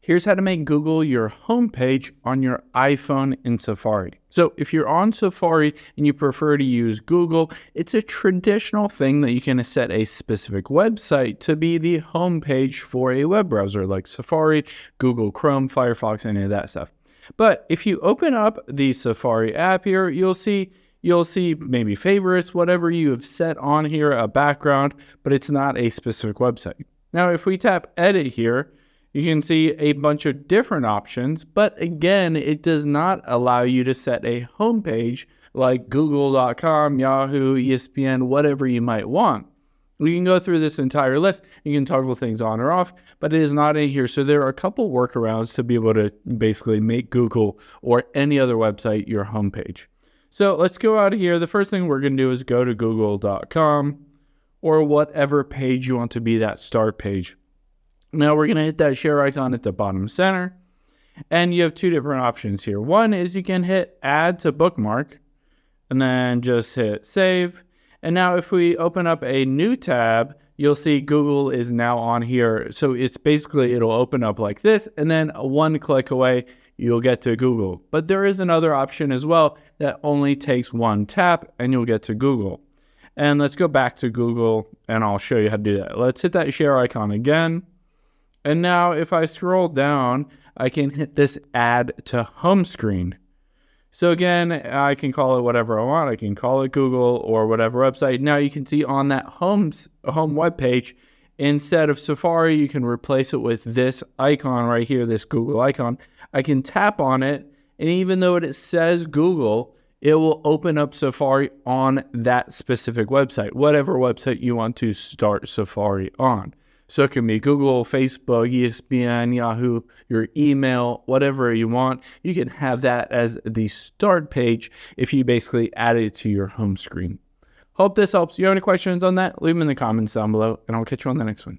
Here's how to make Google your homepage on your iPhone in Safari. So if you're on Safari and you prefer to use Google, it's a traditional thing that you can set a specific website to be the homepage for a web browser like Safari, Google Chrome, Firefox, any of that stuff. But if you open up the Safari app here, you'll see maybe favorites, whatever you have set on here, a background, but it's not a specific website. Now, if we tap edit here, you can see a bunch of different options, but again, it does not allow you to set a homepage like google.com, Yahoo, ESPN, whatever you might want. We can go through this entire list. You can toggle things on or off, but it is not in here. So there are a couple workarounds to be able to basically make Google or any other website your homepage. So let's go out of here. The first thing we're going to do is go to google.com or whatever page you want to be that start page. Now we're going to hit that share icon at the bottom center, and you have two different options here. One is you can hit add to bookmark and then just hit save. And now if we open up a new tab, you'll see Google is now on here. So it's basically, it'll open up like this, and then one click away, you'll get to Google. But there is another option as well that only takes one tap and you'll get to Google. And let's go back to Google and I'll show you how to do that. Let's hit that share icon again. And now if I scroll down, I can hit this add to home screen. So again, I can call it whatever I want. I can call it Google or whatever website. Now you can see on that home web page, instead of Safari, you can replace it with this icon right here, this Google icon. I can tap on it, and even though it says Google, it will open up Safari on that specific website, whatever website you want to start Safari on. So it can be Google, Facebook, ESPN, Yahoo, your email, whatever you want. You can have that as the start page if you basically add it to your home screen. Hope this helps. If you have any questions on that, leave them in the comments down below, and I'll catch you on the next one.